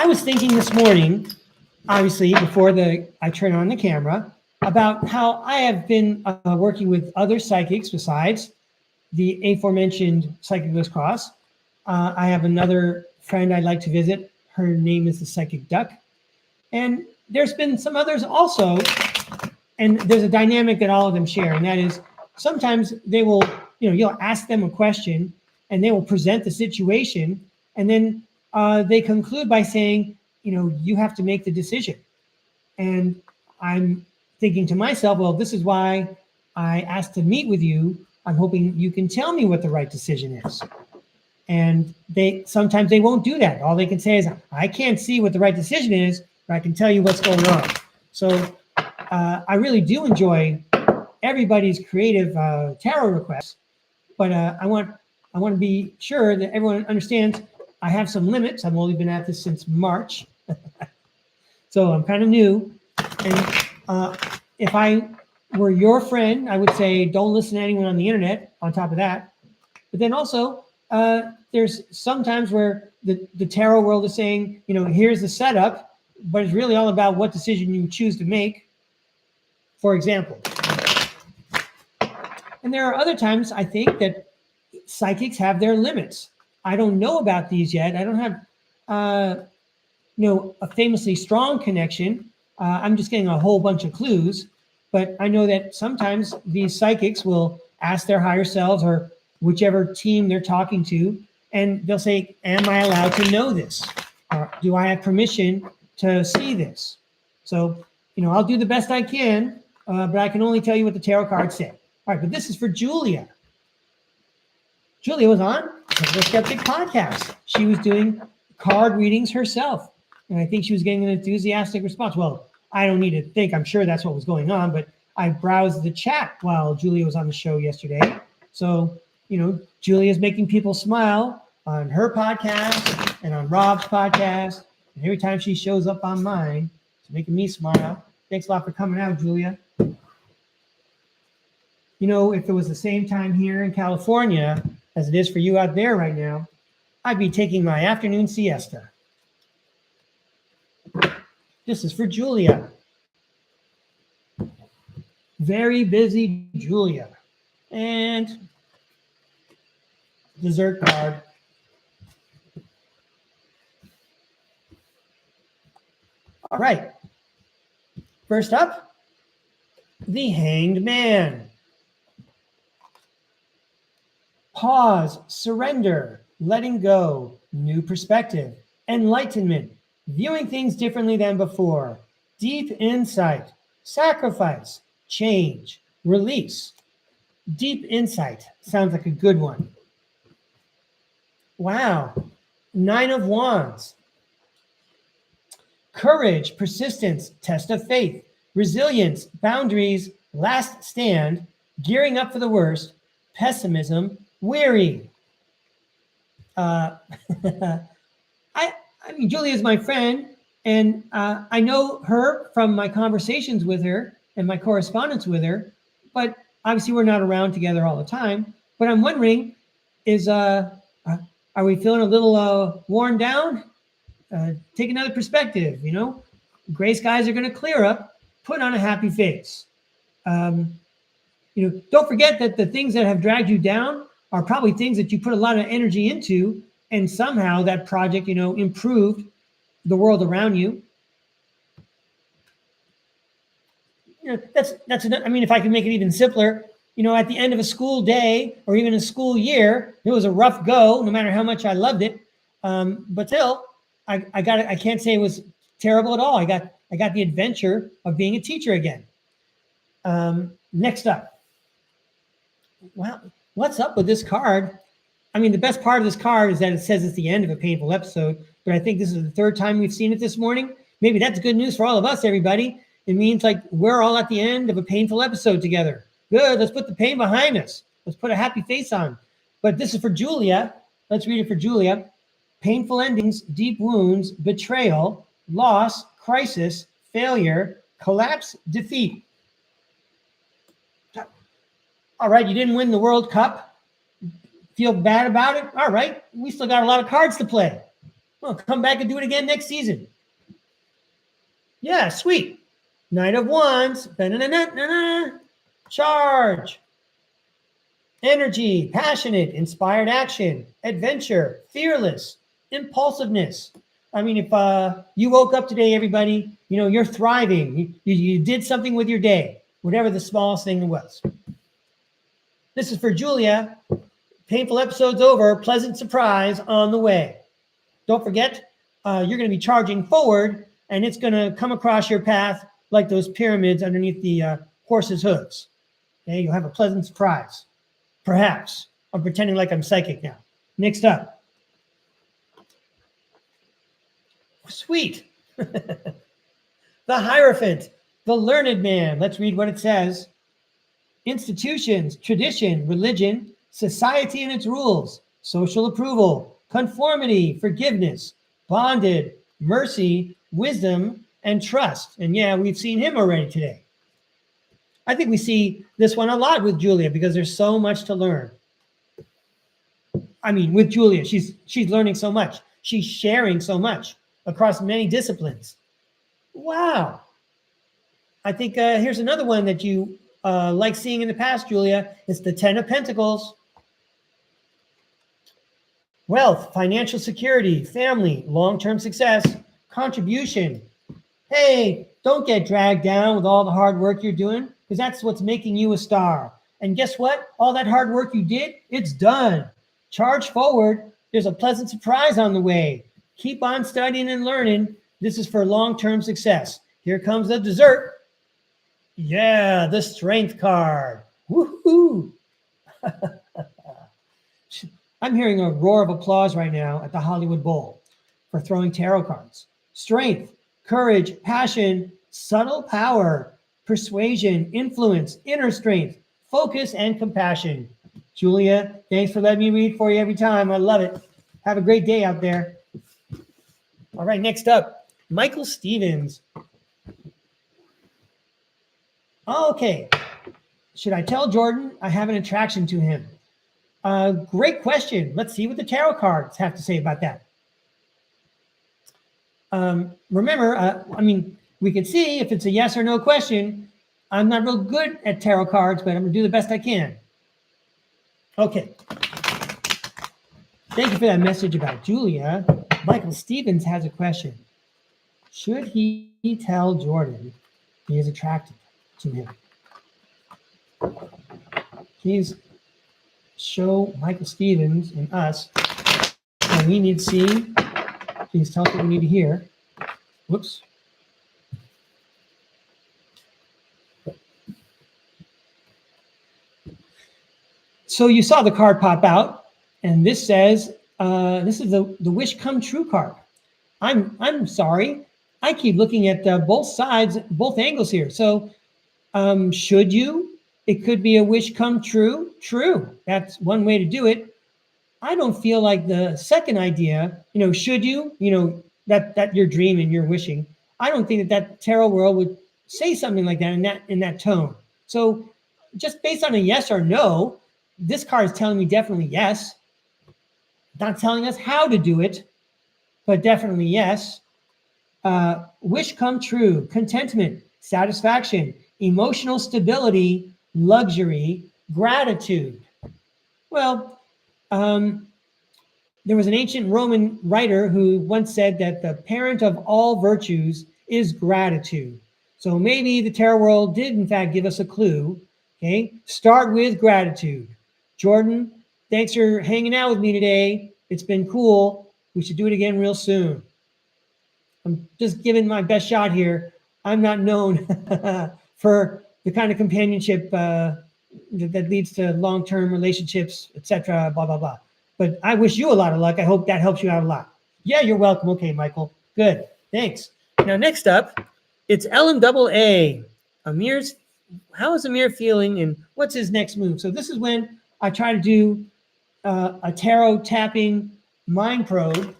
was thinking this morning, obviously, before I turn on the camera, about how I have been working with other psychics besides the aforementioned Psychic Liz Cross. I have another friend I'd like to visit. Her name is the Psychic Duck. And there's been some others also. And there's a dynamic that all of them share, and that is sometimes they will, you'll ask them a question and they will present the situation, and then they conclude by saying, you have to make the decision. And I'm thinking to myself, well, this is why I asked to meet with you. I'm hoping you can tell me what the right decision is. And sometimes they won't do that. All they can say is, I can't see what the right decision is, but I can tell you what's going on. So I really do enjoy everybody's creative tarot requests, but I want to be sure that everyone understands I have some limits. I've only been at this since March, so I'm kind of new. And if I were your friend, I would say don't listen to anyone on the internet. On top of that, but then also there's sometimes where the tarot world is saying, here's the setup, but it's really all about what decision you choose to make. For example, and there are other times I think that psychics have their limits. I don't know about these yet. I don't have, a famously strong connection. I'm just getting a whole bunch of clues, but I know that sometimes these psychics will ask their higher selves or whichever team they're talking to, and they'll say, am I allowed to know this? Or do I have permission to see this? So, I'll do the best I can. But I can only tell you what the tarot cards say. All right, but this is for Julia. Julia was on the Skeptic podcast. She was doing card readings herself, and I think she was getting an enthusiastic response. Well, I don't need to think. I'm sure that's what was going on, but I browsed the chat while Julia was on the show yesterday. So, Julia's making people smile on her podcast and on Rob's podcast, and every time she shows up on mine, it's making me smile. Thanks a lot for coming out, Julia. If it was the same time here in California as it is for you out there right now, I'd be taking my afternoon siesta. This is for Julia. Very busy Julia. And dessert card. All right. First up, the Hanged Man. Pause, surrender, letting go, new perspective, enlightenment, viewing things differently than before, deep insight, sacrifice, change, release. Deep insight sounds like a good one. Wow. 9 of Wands. Courage, persistence, test of faith, resilience, boundaries, last stand, gearing up for the worst, pessimism, weary. I mean, Julia is my friend, and I know her from my conversations with her and my correspondence with her, but obviously we're not around together all the time. But I'm wondering, are we feeling a little worn down? Take another perspective, Gray skies are going to clear up. Put on a happy face. Don't forget that the things that have dragged you down are probably things that you put a lot of energy into, and somehow that project, improved the world around you. That's if I can make it even simpler, at the end of a school day or even a school year, it was a rough go, no matter how much I loved it. But still, I can't say it was terrible at all. I got the adventure of being a teacher again. Next up. Well, what's up with this card? I mean, the best part of this card is that it says it's the end of a painful episode, but I think this is the third time we've seen it this morning. Maybe that's good news for all of us, everybody. It means like we're all at the end of a painful episode together. Good. Let's put the pain behind us. Let's put a happy face on. But this is for Julia. Let's read it for Julia. Painful endings, deep wounds, betrayal, loss, crisis, failure, collapse, defeat. All right, you didn't win the World Cup. Feel bad about it? All right, we still got a lot of cards to play. Well, come back and do it again next season. Yeah, sweet. Knight of Wands. Charge. Energy, passionate, inspired action, adventure, fearless, impulsiveness. I mean, if you woke up today, everybody, you're thriving. You did something with your day, whatever the smallest thing was. This is for Julia. Painful episode's over. Pleasant surprise on the way. Don't forget, you're going to be charging forward, and it's going to come across your path like those pyramids underneath the horse's hooves. Okay, you'll have a pleasant surprise. Perhaps. I'm pretending like I'm psychic now. Next up. Sweet. The Hierophant, the learned man. Let's read what it says. Institutions, tradition, religion, society and its rules, social approval, conformity, forgiveness, bonded, mercy, wisdom, and trust. And yeah, we've seen him already today. I think we see this one a lot with Julia because there's so much to learn. I mean, with Julia, she's learning so much. She's sharing so much across many disciplines. Wow. I think here's another one that you like seeing in the past, Julia. It's the Ten of Pentacles. Wealth, financial security, family, long-term success, contribution. Hey, don't get dragged down with all the hard work you're doing because that's what's making you a star. And guess what? All that hard work you did, it's done. Charge forward. There's a pleasant surprise on the way. Keep on studying and learning. This is for long-term success. Here comes the dessert. Yeah, the Strength card. Woohoo! I'm hearing a roar of applause right now at the Hollywood Bowl for throwing tarot cards. Strength, courage, passion, subtle power, persuasion, influence, inner strength, focus, and compassion. Julia, thanks for letting me read for you every time. I love it. Have a great day out there. All right, next up, Michael Stevens. Okay. Should I tell Jordan I have an attraction to him? Great question. Let's see what the tarot cards have to say about that. Remember, we can see if it's a yes or no question. I'm not real good at tarot cards, but I'm going to do the best I can. Okay. Thank you for that message about Julia. Michael Stevens has a question. Should he tell Jordan he is attracted to him? Please show Michael Stevens and us what we need to see. Please tell us what we need to hear. Whoops. So you saw the card pop out, and this says, this is the wish come true card. I'm sorry. I keep looking at both sides, both angles here. So should you? It could be a wish come true. True. That's one way to do it. I don't feel like the second idea, should you, that your dream and you're wishing. I don't think that tarot world would say something like that in that tone. So just based on a yes or no, this card is telling me definitely yes. Not telling us how to do it, but definitely yes. Wish come true, contentment, satisfaction, emotional stability, luxury, gratitude. Well, there was an ancient Roman writer who once said that the parent of all virtues is gratitude. So maybe the tarot world did in fact give us a clue. Okay, start with gratitude. Jordan, thanks for hanging out with me today. It's been cool. We should do it again real soon. I'm just giving my best shot here. I'm not known for the kind of companionship that leads to long-term relationships, etc., blah, blah, blah. But I wish you a lot of luck. I hope that helps you out a lot. Yeah, you're welcome. Okay, Michael. Good. Thanks. Now, next up, It's LMAA. How is Amir feeling and what's his next move? So this is when I try to do a tarot tapping mind probe.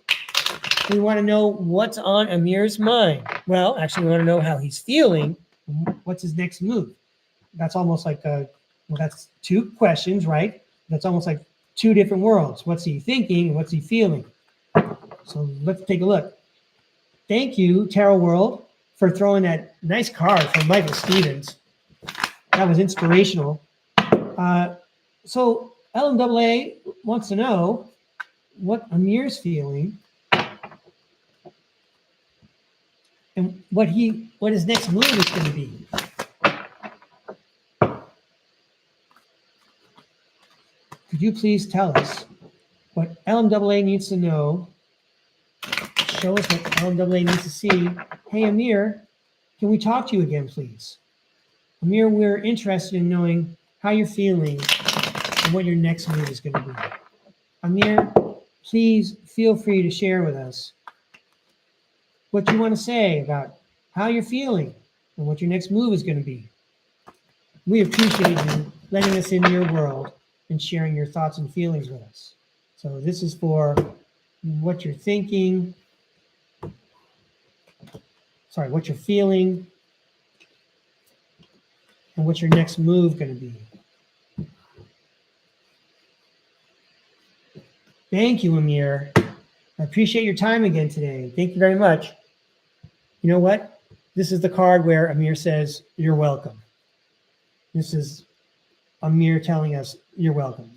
We want to know what's on Amir's mind. Well, actually, we want to know how he's feeling. What's his next move? That's almost like that's two questions, right? That's almost like two different worlds. What's he thinking? What's he feeling? So let's take a look. Thank you, Tarot World, for throwing that nice card from Michael Stevens. That was inspirational. So LMAA wants to know what Amir's feeling and what his next move is going to be. Could you please tell us what LMAA needs to know? Show us what LMAA needs to see. Hey, Amir, can we talk to you again, please? Amir, we're interested in knowing how you're feeling and what your next move is going to be. Amir, please feel free to share with us what you want to say about how you're feeling and what your next move is going to be. We appreciate you letting us into your world and sharing your thoughts and feelings with us. So this is for what you're thinking, what you're feeling, and what's your next move going to be. Thank you, Amir. I appreciate your time again today. Thank you very much. You know what? This is the card where Amir says, you're welcome. This is Amir telling us, you're welcome.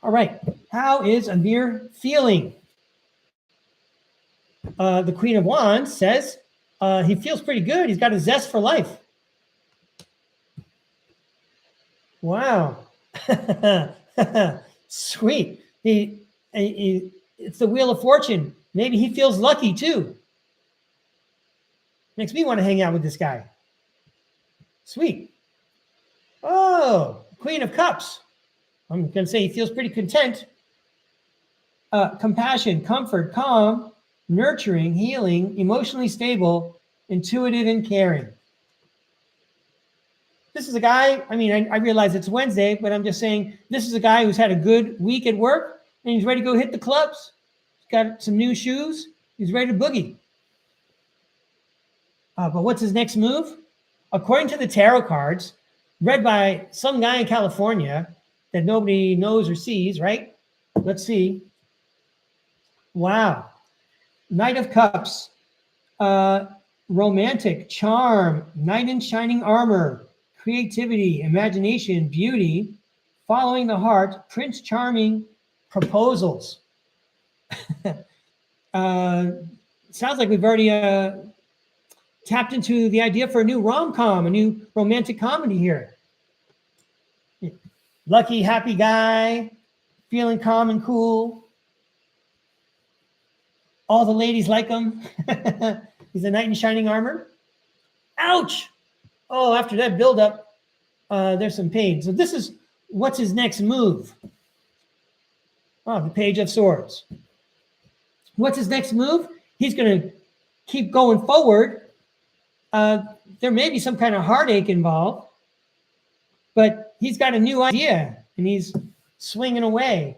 All right. How is Amir feeling? The Queen of Wands says he feels pretty good. He's got a zest for life. Wow. Sweet. It's the Wheel of Fortune. Maybe he feels lucky too. Makes me want to hang out with this guy. Sweet. Oh, Queen of Cups. I'm going to say he feels pretty content. Compassion, comfort, calm, nurturing, healing, emotionally stable, intuitive, and caring. This is a guy, I realize it's Wednesday, but I'm just saying this is a guy who's had a good week at work and he's ready to go hit the clubs. He's got some new shoes. He's ready to boogie. But what's his next move? According to the tarot cards, read by some guy in California that nobody knows or sees, right? Let's see. Wow. Knight of Cups, romantic, charm, knight in shining armor, creativity, imagination, beauty, following the heart, Prince Charming, proposals. Sounds like we've already tapped into the idea for a new rom-com, a new romantic comedy here. Lucky, happy guy, feeling calm and cool. All the ladies like him. He's a knight in shining armor. Ouch! Oh, after that buildup, there's some pain. So this is what's his next move. Oh, the Page of Swords. What's his next move? He's going to keep going forward. There may be some kind of heartache involved, but he's got a new idea and he's swinging away.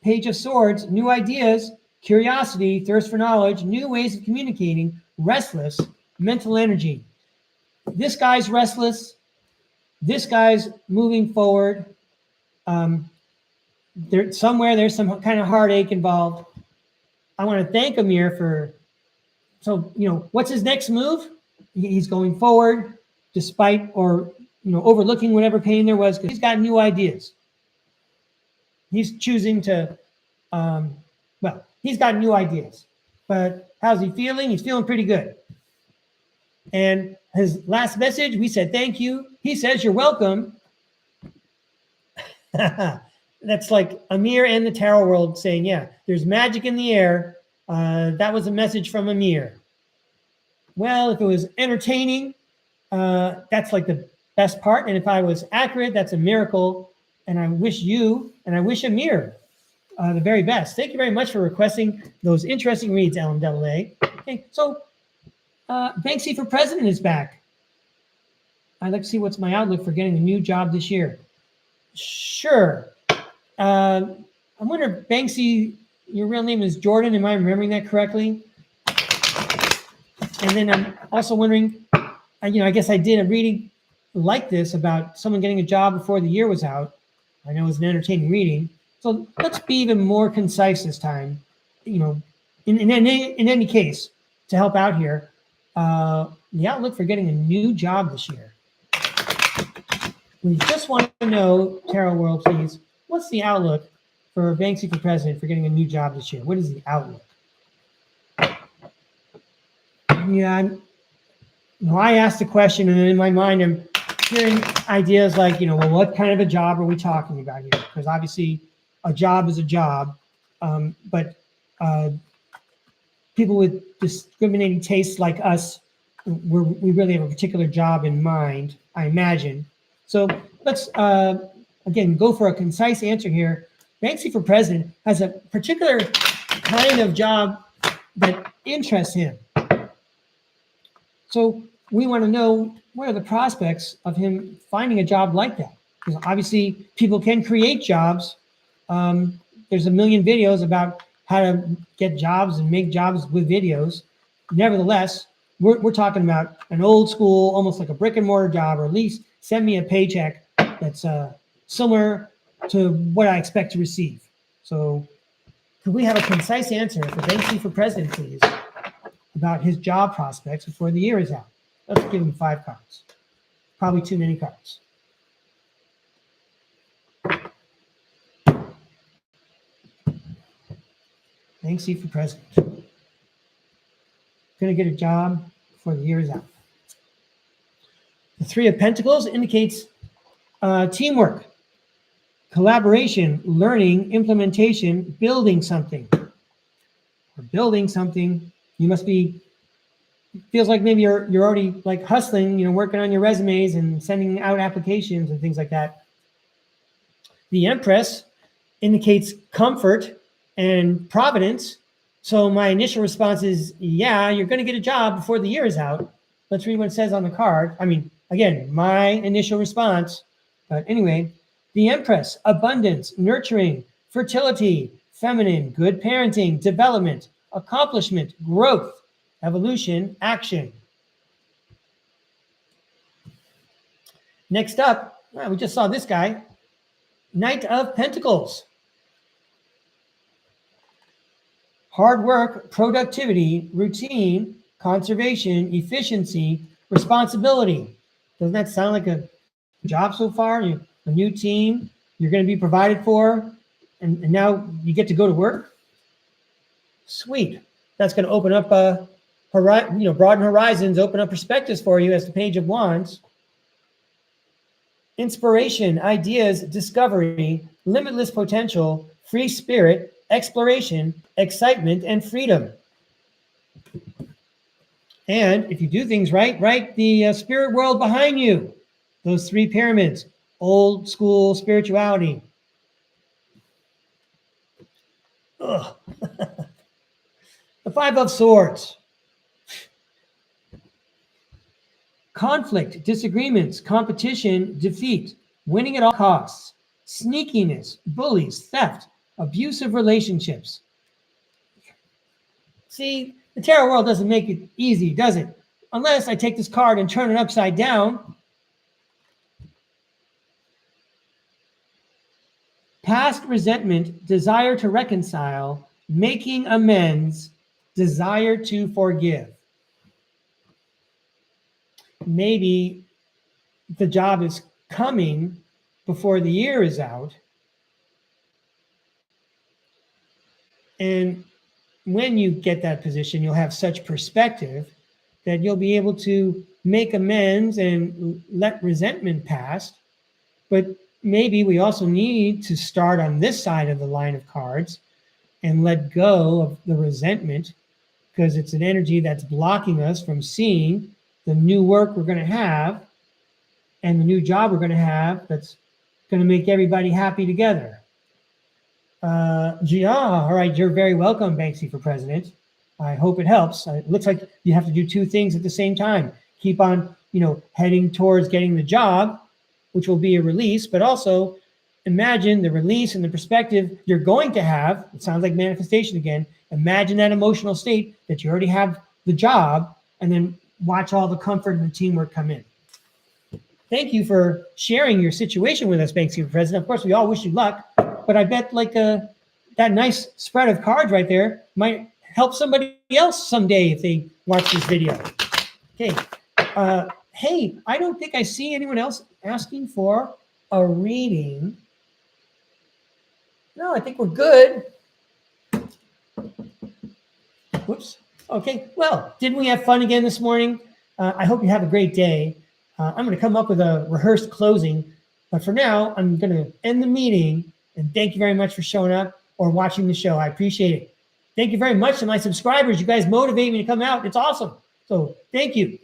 Page of Swords, new ideas, curiosity, thirst for knowledge, new ways of communicating, restless, mental energy. This guy's restless. This guy's moving forward. There's some kind of heartache involved. I want to thank Amir for, what's his next move? He's going forward despite overlooking whatever pain there was because he's got new ideas. He's choosing to, he's got new ideas. But how's he feeling? He's feeling pretty good. And his last message, we said thank you. He says you're welcome. That's like Amir and the tarot world saying, yeah, there's magic in the air. That was a message from Amir. Well, if it was entertaining, that's like the best part. And if I was accurate, that's a miracle. And I wish you and I wish Amir the very best. Thank you very much for requesting those interesting reads, LMAA. Okay, so Banksy for president is back. I'd like to see what's my outlook for getting a new job this year. Sure. I wonder, Banksy, your real name is Jordan. Am I remembering that correctly? And then I'm also wondering, I guess I did a reading like this about someone getting a job before the year was out. I know it was an entertaining reading. So let's be even more concise this time. In any case, to help out here, the outlook for getting a new job this year. We just want to know, Tarot World, please, what's the outlook for Banksy for president for getting a new job this year? What is the outlook? Yeah, I asked the question, and in my mind, I'm hearing ideas like, well, what kind of a job are we talking about here? Because obviously, a job is a job, but people with discriminating tastes like us, we really have a particular job in mind, I imagine. So let's, again, go for a concise answer here. Banksy for president has a particular kind of job that interests him. So we want to know, what are the prospects of him finding a job like that? Because obviously people can create jobs. There's a million videos about how to get jobs and make jobs with videos. Nevertheless, we're talking about an old school, almost like a brick and mortar job, or at least send me a paycheck that's similar to what I expect to receive. So could we have a concise answer for Banksy for president, please, about his job prospects before the year is out? Let's give him 5 cards. Probably too many cards. Banksy for president. Going to get a job before the year is out. The 3 of Pentacles indicates teamwork, collaboration, learning, implementation, building something. Or building something. You must be, feels like maybe you're already like hustling, working on your resumes and sending out applications and things like that. The Empress indicates comfort and providence. So my initial response is, yeah, you're going to get a job before the year is out. Let's read what it says on the card. I mean, again, my initial response. But anyway, the Empress, abundance, nurturing, fertility, feminine, good parenting, development, accomplishment, growth, evolution, action. Next up, we just saw this guy, Knight of Pentacles. Hard work, productivity, routine, conservation, efficiency, responsibility. Doesn't that sound like a job so far? A new team, you're going to be provided for, and now you get to go to work? Sweet. That's going to open up, broaden horizons, open up perspectives for you as the Page of Wands. Inspiration, ideas, discovery, limitless potential, free spirit, exploration, excitement, and freedom. And if you do things right, the spirit world behind you, those 3 pyramids, old school spirituality. Ugh. The 5 of Swords. Conflict, disagreements, competition, defeat, winning at all costs, sneakiness, bullies, theft, abusive relationships. See, the tarot world doesn't make it easy, does it? Unless I take this card and turn it upside down. Past resentment, desire to reconcile, making amends, desire to forgive. Maybe the job is coming before the year is out. And when you get that position, you'll have such perspective that you'll be able to make amends and let resentment pass. But maybe we also need to start on this side of the line of cards and let go of the resentment, because it's an energy that's blocking us from seeing the new work we're going to have and the new job we're going to have that's going to make everybody happy together. All right, you're very welcome, Banksy for president. I hope it helps. It looks like you have to do two things at the same time. Keep on, heading towards getting the job, which will be a release, but also imagine the release and the perspective you're going to have. It sounds like manifestation again. Imagine that emotional state that you already have the job, and then watch all the comfort and the teamwork come in. Thank you for sharing your situation with us, Banksy President. Of course, we all wish you luck, but I bet that nice spread of cards right there might help somebody else someday if they watch this video. Okay. Hey, I don't think I see anyone else asking for a reading. No, I think we're good. Whoops. Okay. Well, didn't we have fun again this morning? I hope you have a great day. I'm going to come up with a rehearsed closing, but for now, I'm going to end the meeting, and thank you very much for showing up or watching the show. I appreciate it. Thank you very much to my subscribers. You guys motivate me to come out. It's awesome. So thank you.